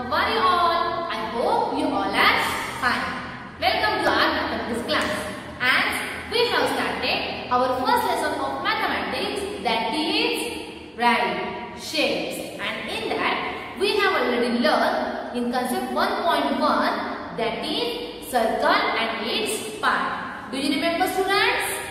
how are you all? I hope you all are fine. Welcome to our mathematics class. And we have started our first lesson of mathematics, that is right shapes. And in that we have already learned in concept 1.1, that is circle and its part. Do you remember, students?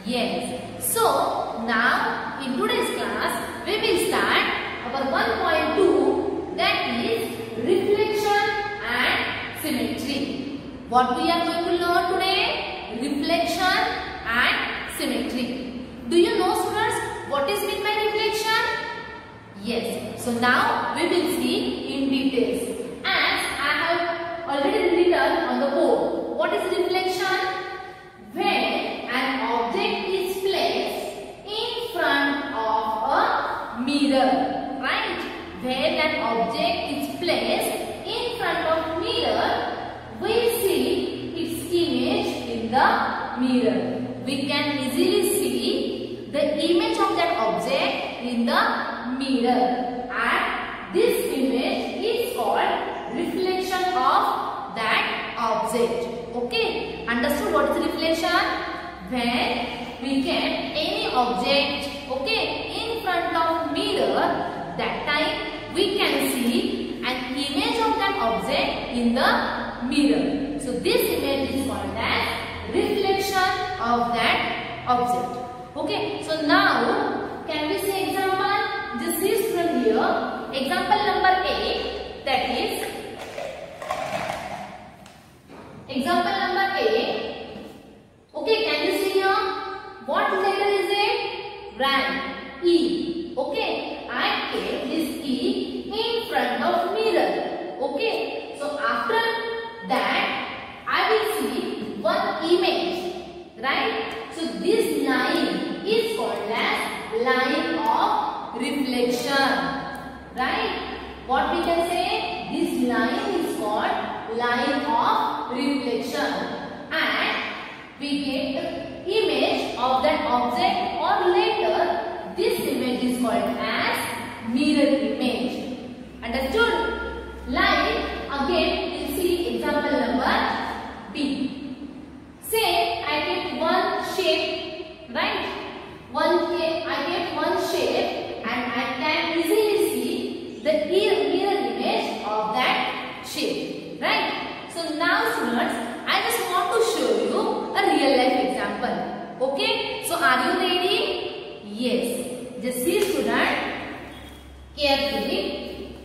Yes. So now in today's class we will start our 1.2, that is reflection and symmetry. What we are going to learn today? Reflection and symmetry. Do you know, students, what is meant by reflection? Yes. So now we will see in details. As I have already written on the board, what is reflection? When an object is placed in front of a mirror, right? When an object is placed in front of mirror, we see its image in the mirror. We can easily see the image of that object in the mirror, and this image is called reflection of that object. Okay, understood what is reflection? When we get any object, okay, in front of mirror, that time we can see an image of that object in the mirror. So this image is called as reflection of that object. Okay, so now can we see example? Just see, student, here example number 8, that is example number 8. Okay, can you see here? What letter is it? Right, E. Okay, I kept this E in front of mirror. Okay, so after that I will see one image, right? So this line is called as line of reflection, right? What we can say? This line is called line of reflection, and we get the image of that object, or later this image is called as mirror image. Understood? Like again we'll see example number B. Say I get one shape, right? I get one shape, and I can easily see the mirror image of that shape, right? So now, students, I just want to show you a real life example. Okay, so are you ready? Yes. Just see, student, carefully.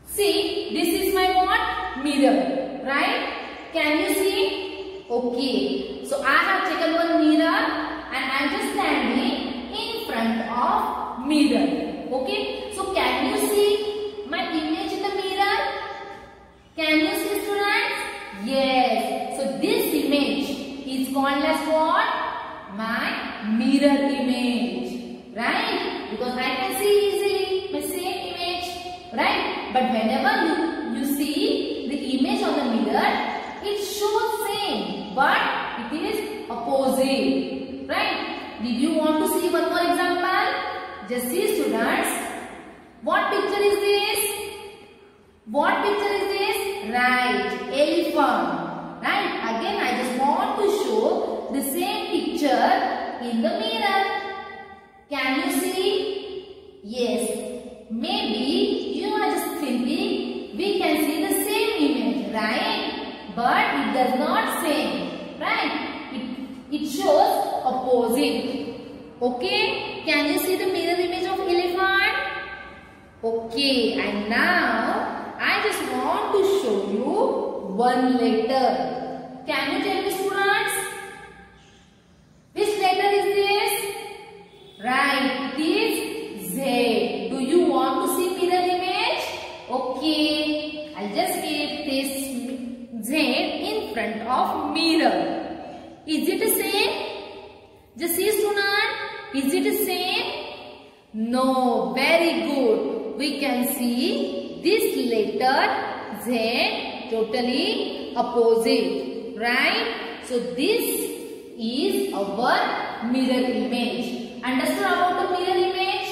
See, this is my what? Mirror, right? Can you see? Okay. So I have taken one mirror and I am just standing in front of mirror. Okay. So can you see my image in the mirror? Can you see, students? Yes. So this image is called as what? My mirror image, right? Because I can see easily my same image, right? But whenever you see the image on the mirror, it shows same, but it is opposite, right? Did you want to see one more example? Just see, students. What picture is this? What picture is this? Right, elephant. Right, again I just want to show the same picture in the mirror. Can you see? Yes. Maybe you are just thinking we can see the same image, right? But it does not same, right? It shows opposite. Okay, can you see the mirror image of elephant? Okay, and now I just want to show you one letter. Can you tell me, students? Which letter is this? Right, it is Z. Do you want to see mirror image? Okay, I'll just keep this Z in front of mirror. Is it the same? Just see, student. Is it the same? No, very good. We can see this letter Z totally opposite, right? So this is our mirror image. Understood about the mirror image?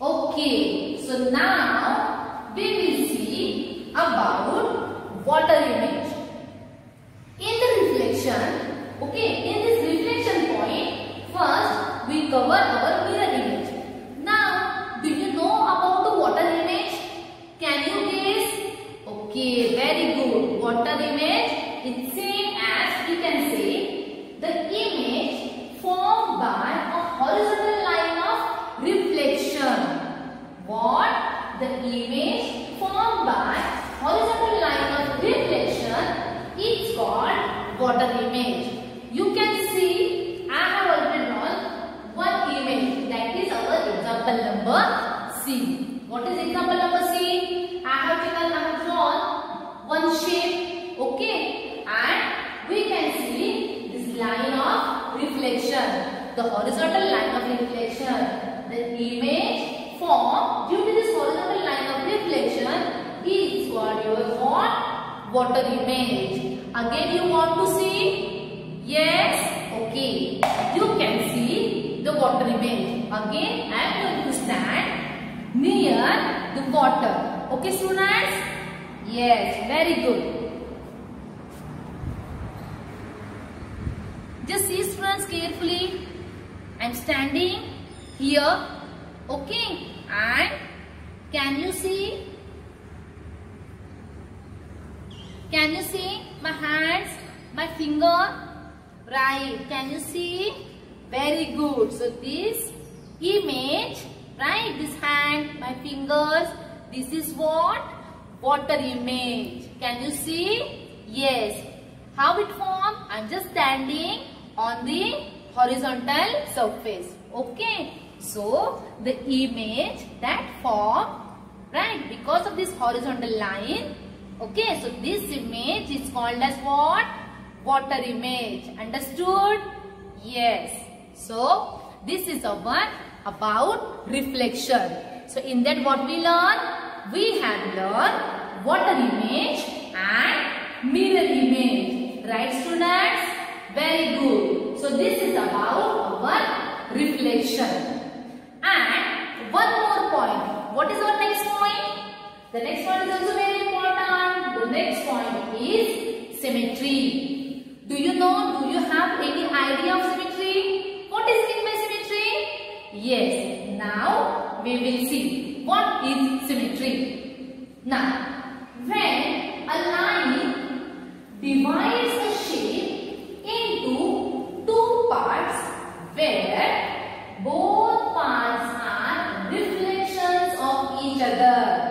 Okay. So now we will see about water image. In the reflection, okay, in this reflection point, first we cover our mirror image. Now, do you know about the water image? Can you guess? Okay, very good. Water image is same as we can say the image formed by a horizontal line of reflection. What? The image formed by horizontal line of reflection is called water image. You can see I have already drawn one image, that is our example number C. What is example number C? I have drawn one shape, okay, and we can see this line of reflection, the horizontal line of reflection. The image formed due to this horizontal line of reflection is called your what? Water image. Again you want to see? Yes? Okay. You can see the water image. Again I am going to stand near the water. Okay students? Yes, very good. Just see students carefully. I am standing here. Okay. And can you see? Can you see my hands, my finger? Right. Can you see? Very good. So this image, right? This hand, my fingers. This is what? Water image. Can you see? Yes. How it formed? I'm just standing on the horizontal surface. Okay. So the image that formed, right? Because of this horizontal line. Okay, so this image is called as what? Water image. Understood? Yes. So this is our about reflection. So in that what we learn? We have learned water image and mirror image. Right students? Very good. So this is about our reflection. And one more point. What is our next point? The next point is also very important. The next point is symmetry. Do you know? Do you have any idea of symmetry? What is meant by symmetry? Yes. Now we will see what is symmetry. Now, when a line divides a shape into two parts where both parts are reflections of each other.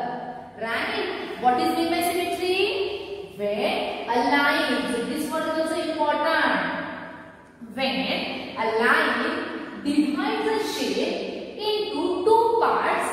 Right? What is meant by symmetry? When a line, so this word is also important. When a line divides a shape into two parts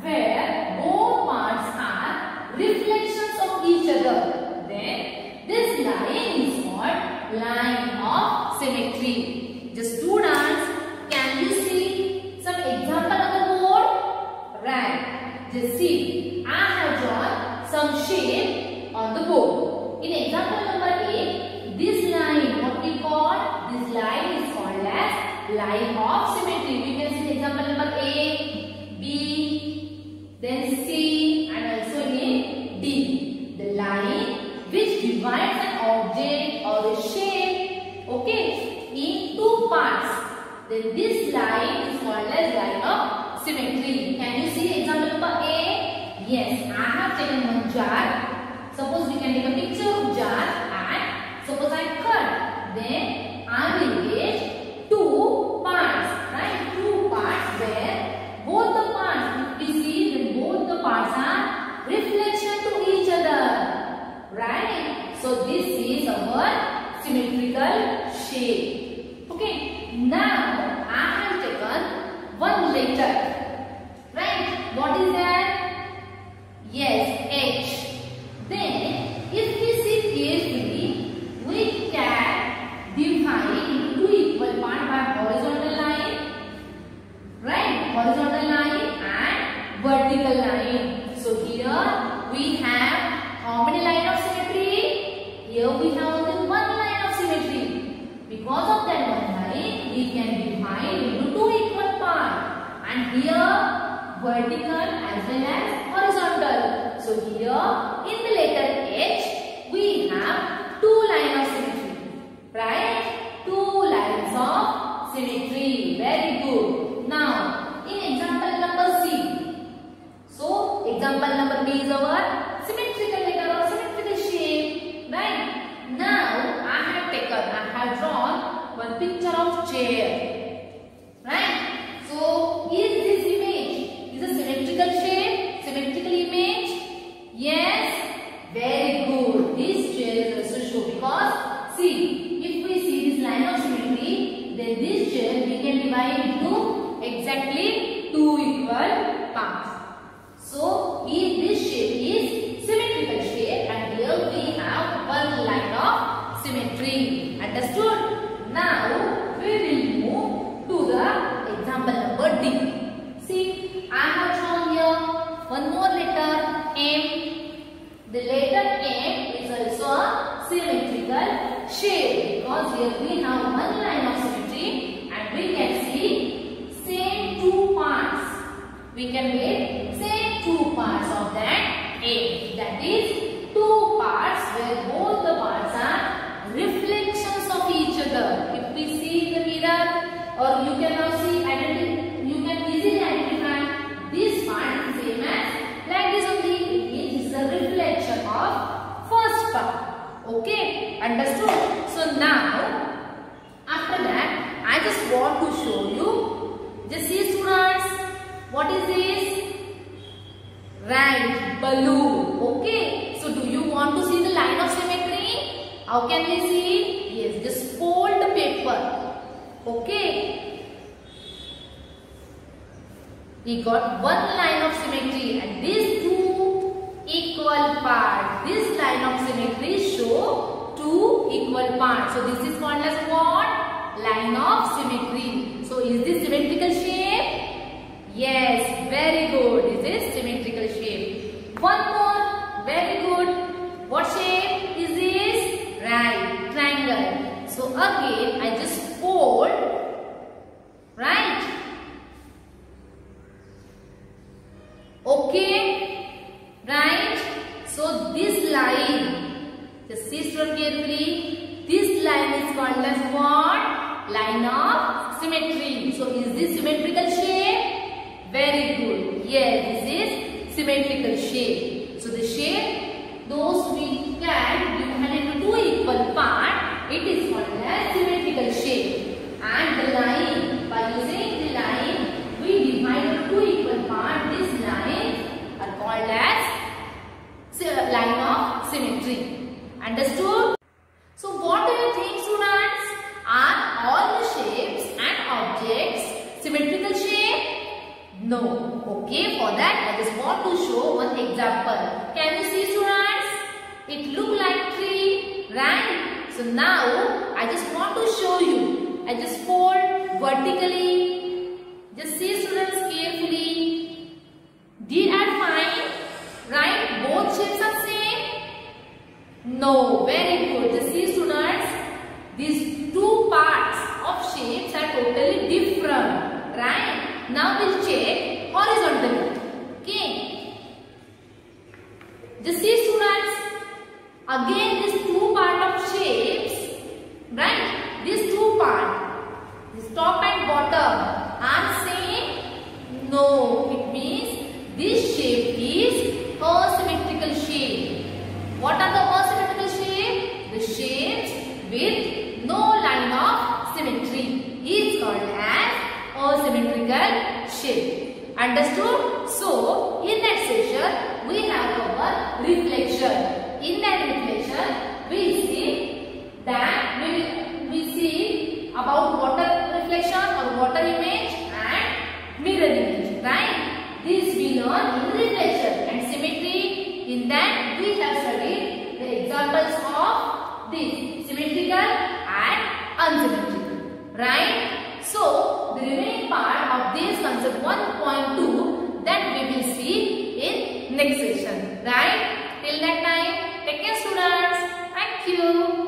where both parts are reflections of each other, then this line is called line of symmetry. Just students, can you see some example on the board? Right. Just see. I have drawn some shape on the board. In example number 8, this line, what we call, this line is called as line of symmetry. We can see example number A, B, then C and also in D. The line which divides an object or a shape, okay, in two parts. Then this line is called as line of symmetry. Can you see example number A? Yes, I have taken one jar. Suppose we can take a picture of jar and suppose I cut. Then I will get two parts, right? Two parts where both the parts, if we see then both the parts are reflection to each other, right? So this is our symmetrical shape. Okay, now I have taken one letter, right? What is that? Yes, H. Then, if we see carefully, we can divide into two equal parts by horizontal line, right? Horizontal line and vertical line. So here we have how many lines of symmetry? Here we have only one line of symmetry. Because of that one line, we can divide into two equal parts. And here vertical as well as horizontal. So here in the letter H we have two lines of symmetry, right? Two lines of symmetry. Very good. Now in example number C. So example number B is our symmetrical letter or symmetrical shape, right? Now I have drawn one picture of chair, right? So is this image is a symmetrical shape, symmetrical image? Yes, very good. This chair is also show because see, if we see this line of symmetry, then this chair we can divide into exactly two equal parts. So this shape is symmetrical shape and here we have one line of symmetry. Understood? Now we will move to the example number D. See, I have shown here one more letter M. The letter M is also a symmetrical shape because here we have one line of symmetry and we can see same two parts. We can get same two parts of that M. That is two parts where both the parts are reflections of each other. If we see in the mirror, or you can now see, you can easily identify this part is same as like this only. It is a reflection of first part. Okay, understood? So now after that, I just want to show you. Just see students, what is this? Right, balloon. Okay, so do you want to see the line of symmetry? How can we see? Yes, just fold the paper. Okay, we got one line of symmetry and these two equal parts. This line of symmetry show two equal parts. So this is called as what? Line of symmetry. So is this symmetrical shape? Yes, very good. This is symmetrical shape. One more. Very good. What shape is this? Right, triangle. So again, I just fold. Right. Okay. Right. So this line, just see student carefully. This line is called as what? Line of symmetry. So is this symmetrical shape? Very good. Yes, this is symmetrical shape. So the shape, those we can divide into two equal parts, it is called as symmetrical shape. And the line, by using the line, we divide into two equal parts. These lines are called as line of symmetry. Understood? So what do you think, students? Are all the shapes and objects symmetrical shape? No. Okay, for that I just want to show one example. Can you see, students? It look like tree, right? So now I just want to show you. I just fold vertically. Just see, students, carefully. Did I find, right, both shapes are same? No. Very good. Just see, students, these two parts of shapes are totally different, right? Now we'll check horizontally. Okay. Just see, students. Again, these two parts of shapes, right? These two parts, this top and bottom, are same? No. It means this shape is asymmetrical shape. What are the asymmetrical shape? The shapes with no line of symmetry is called as asymmetrical shape. Understood? So in that session we have our reflection. In that reflection we see that we see about water reflection or water image and mirror image, right? This we learn in reflection and symmetry. In that we have studied the examples of this symmetrical and unsymmetrical, right? So the remaining part of this concept 1.2 that we will see in next session, right? Till that time, take care, students. Thank you.